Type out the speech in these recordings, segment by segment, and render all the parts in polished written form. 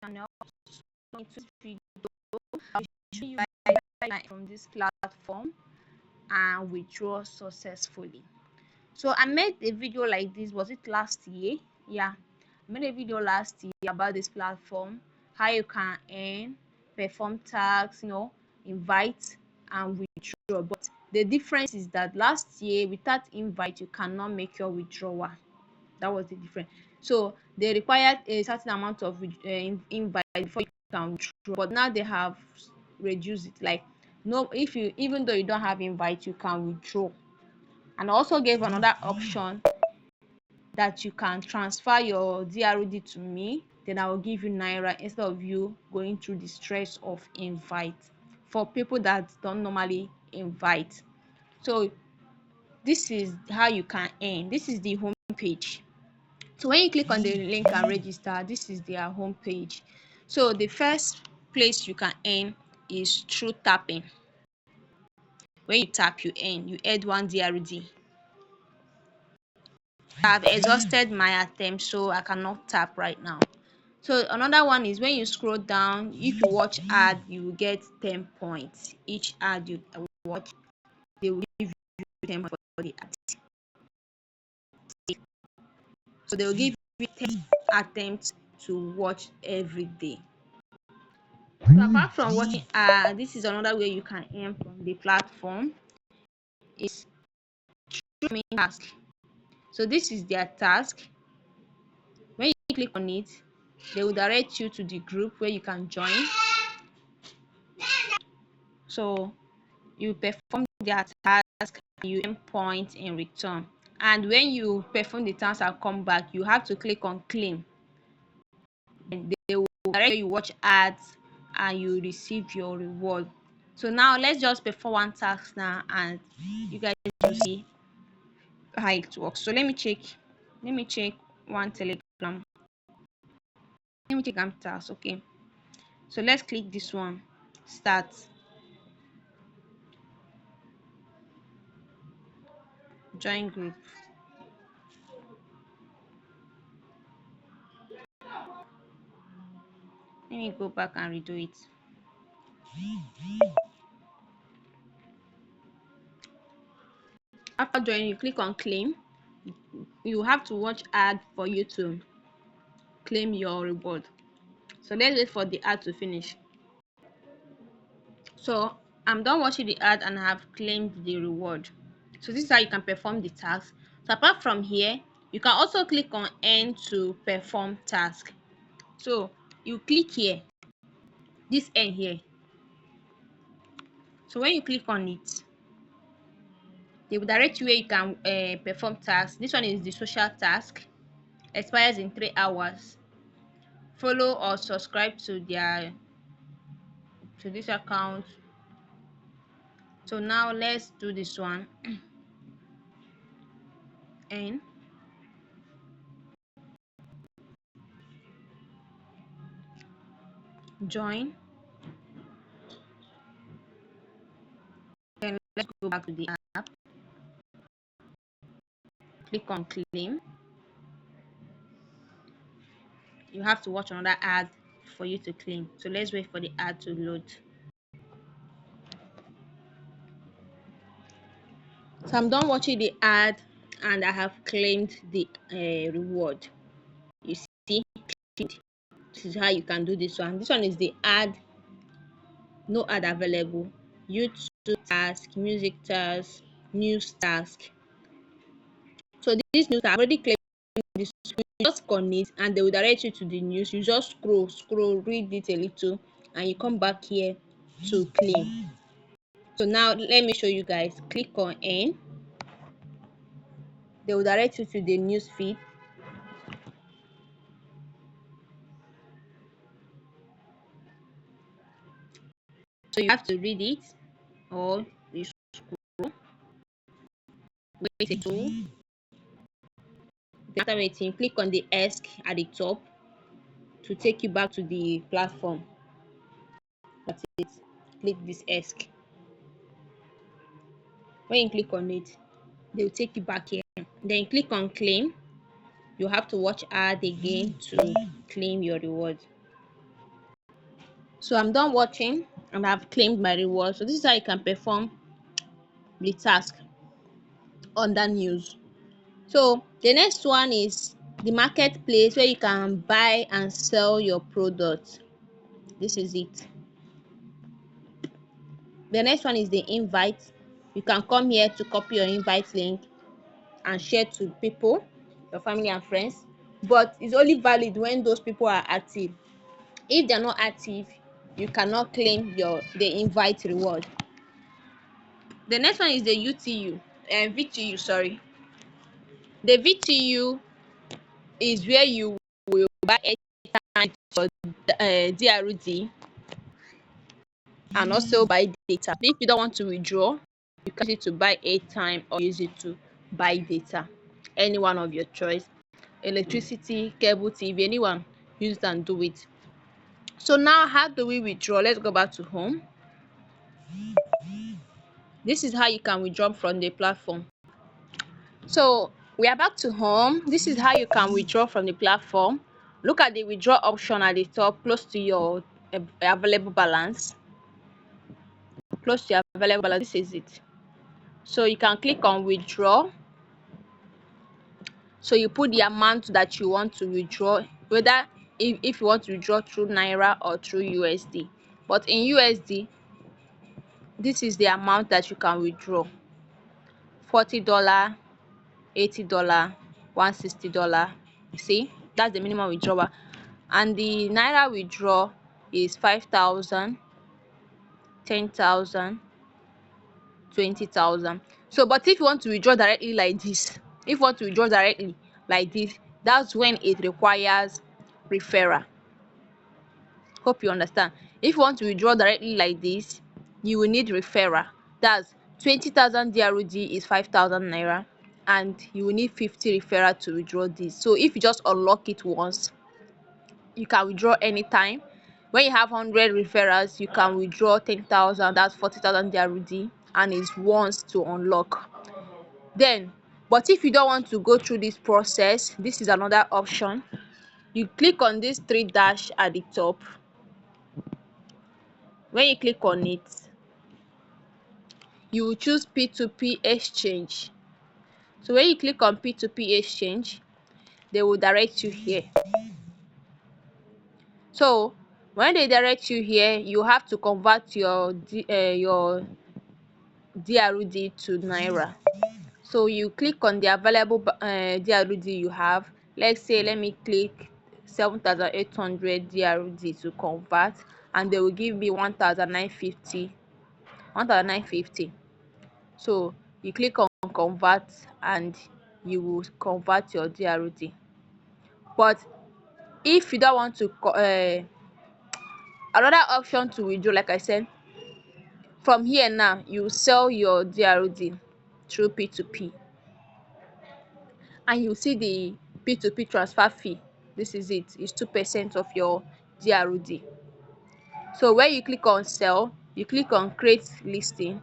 channel. So in this video, I'll show you from this platform and withdraw successfully. So I made a video like this, was it last year? Yeah, I made a video last year about this platform, how you can earn, perform tasks, invite and withdraw. But the difference is that last year without invite you cannot make your withdrawal. That was the difference. So they required a certain amount of invite before you can withdraw, but now they have reduced it. Like, no, if you, even though you don't have invite, you can withdraw. And also gave another option that you can transfer your DRD to me, then I will give you Naira instead of you going through the stress of invite for people that don't normally invite. So this is how you can earn. This is the home page. So when you click on the link and register, this is their home page. So the first place you can earn is through tapping. When you tap, you earn. You add 1 DRD. I've exhausted my attempt, so I cannot tap right now. So another one is when you scroll down, if you watch ad, you will get 10 points. Each ad you watch, they will give you 10 points for the ad. So they will give you 10 attempts to watch every day. So apart from watching this is another way you can earn from the platform. Is through main task. So this is their task. When you click on it, they will direct you to the group where you can join. So you perform their task and you earn points in return. And when you perform the task and come back, you have to click on claim. And they will direct you watch ads and you receive your reward. So now let's just perform one task now and you guys will see how it works. So let me check one Telegram. Let me check task. Okay, so let's click this one, start. Join group. Let me go back and redo it. After joining, you click on claim. You have to watch ad for you to claim your reward. So let's wait for the ad to finish. So I'm done watching the ad and I have claimed the reward. So this is how you can perform the task. So apart from here, you can also click on end to perform task. So you click here, this end here. So when you click on it, they will direct you where you can perform tasks. This one is the social task, expires in 3 hours. Follow or subscribe to this account. So now let's do this one. And join. Then let's go back to the app. Click on claim. You have to watch another ad for you to claim. So let's wait for the ad to load. So I'm done watching the ad and I have claimed the reward. You see, this is how you can do this one. This one is the ad, no ad available. YouTube task, music task, news task. So this news I've already claimed this. You just connect and they will direct you to the news. You just scroll, read it a little, and you come back here to claim. So now let me show you guys. Click on N. They will direct you to the news feed. So you have to read it or you scroll. Wait a little. After waiting, click on the Ask at the top to take you back to the platform. That's it. Click this Ask. When you click on it, they will take you back here. Then click on Claim. You have to watch ad again to claim your reward. So I'm done watching and I've claimed my reward. So this is how you can perform the task under news. So the next one is the marketplace where you can buy and sell your product. This is it. The next one is the invite. You can come here to copy your invite link and share to people, your family and friends, but it's only valid when those people are active. If they're not active, you cannot claim the invite reward. The next one is the UTU, VTU, sorry. The VTU is where you will buy airtime for DRD and also buy data. If you don't want to withdraw, you can use it to buy airtime or use it to buy data. Any one of your choice. Electricity, cable TV, anyone, use it and do it. So now how do we withdraw? Let's go back to home. This is how you can withdraw from the platform. So we are back to home. This is how you can withdraw from the platform. Look at the withdraw option at the top, close to your available balance. Close to your available balance. This is it. So you can click on withdraw. So you put the amount that you want to withdraw, whether if you want to withdraw through Naira or through USD. But in USD, this is the amount that you can withdraw: $40, $80, $160. See, that's the minimum withdrawal. And the Naira withdraw is 5,000, 10,000, 20,000. So but if you want to withdraw directly like this, that's when it requires referral. Hope you understand. If you want to withdraw directly like this, you will need referral. That's 20,000 DRD is 5,000 Naira, and you will need 50 referral to withdraw this. So if you just unlock it once, you can withdraw anytime. When you have 100 referrals, you can withdraw 10,000, that's 40,000 DRD, and it's once to unlock. Then, but if you don't want to go through this process, this is another option. You click on this three dash at the top. When you click on it, you will choose P2P exchange. So when you click on P2P exchange, they will direct you here. So when they direct you here, you have to convert your DRD to Naira. So you click on the available DRD you have. Let's say, let me click 7,800 DRD to convert, and they will give me 1,950. So you click on convert and you will convert your DRD. But if you don't want to another option to withdraw, like I said, from here now you sell your DRD through P2P, and you see the P2P transfer fee. This is it. It's 2% of your DRD. So when you click on sell, you click on create listing.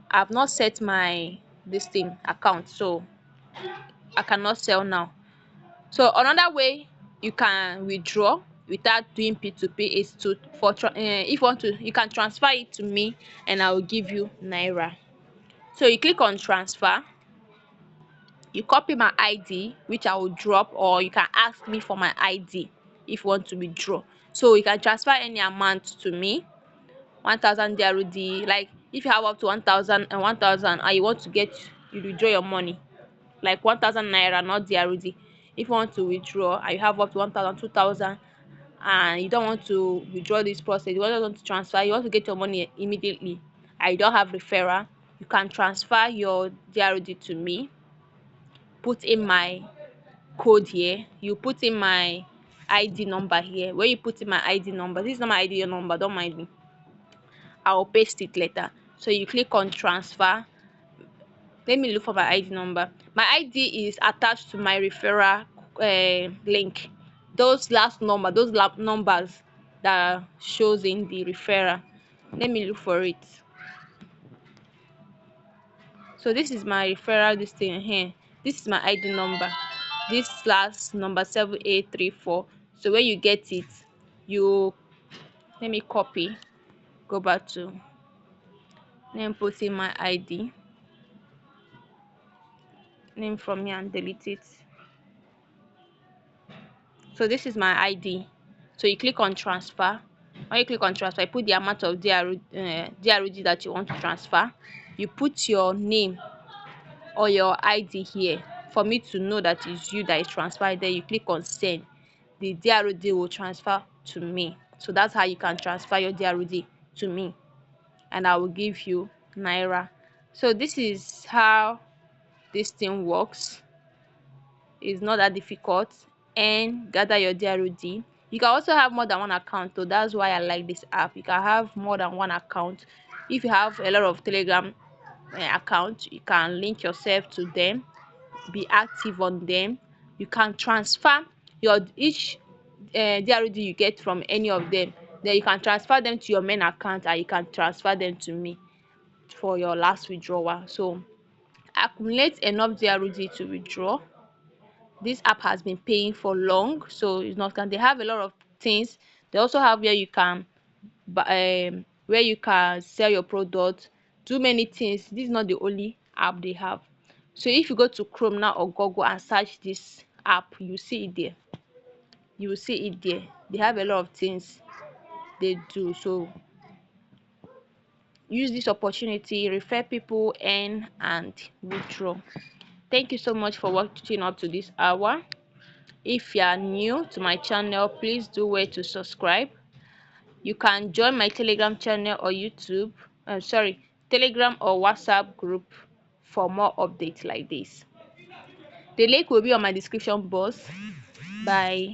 I've not set my listing account, so I cannot sell now. So another way you can withdraw without doing P2P is to if you want to, you can transfer it to me and I will give you Naira. So you click on transfer, you copy my ID, which I will drop, or you can ask me for my ID if you want to withdraw. So you can transfer any amount to me, 1,000 DRD. Like if you have up to 1,000 and 1,000 and you want to you withdraw your money, like 1,000 Naira, not DRD. If you want to withdraw and you have up to 1,000, 2,000, and you don't want to withdraw this process, you just want to transfer, you want to get your money immediately, and you don't have referral, you can transfer your DRD to me, put in my code here, you put in my ID number here. When you put in my ID number, this is not my ID number, don't mind me, I will paste it later. So you click on transfer. Let me look for my ID number. My ID is attached to my referral link. Those numbers that shows in the referral. Let me look for it. So this is my referral, this thing here. This is my ID number. This last number 7834. So when you get it, you let me copy, go back to, then put in my ID, name from here and delete it. So this is my ID. So you click on transfer. When you click on transfer, you put the amount of DRD that you want to transfer. You put your name or your ID here for me to know that it's you that is transferred. Then you click on send. The DRD will transfer to me. So that's how you can transfer your DRD to me, and I will give you Naira. So this is how this thing works. It's not that difficult. And gather your DRD. You can also have more than one account, so that's why I like this app. You can have more than one account. If you have a lot of Telegram account, you can link yourself to them, be active on them. You can transfer your each DRD you get from any of them, then you can transfer them to your main account, and you can transfer them to me for your last withdrawal. So accumulate enough DRD to withdraw. This app has been paying for long, so it's not, can they have a lot of things. They also have where you can where you can sell your product, do many things. This is not the only app they have. So if you go to Chrome now or Google and search this app, you see it there. You will see it there. They have a lot of things they do. So use this opportunity, refer people, earn and withdraw. Thank you so much for watching up to this hour. If you are new to my channel, please do wait to subscribe. You can join my Telegram channel or YouTube, Telegram or WhatsApp group for more updates like this. The link will be on my description box. Bye.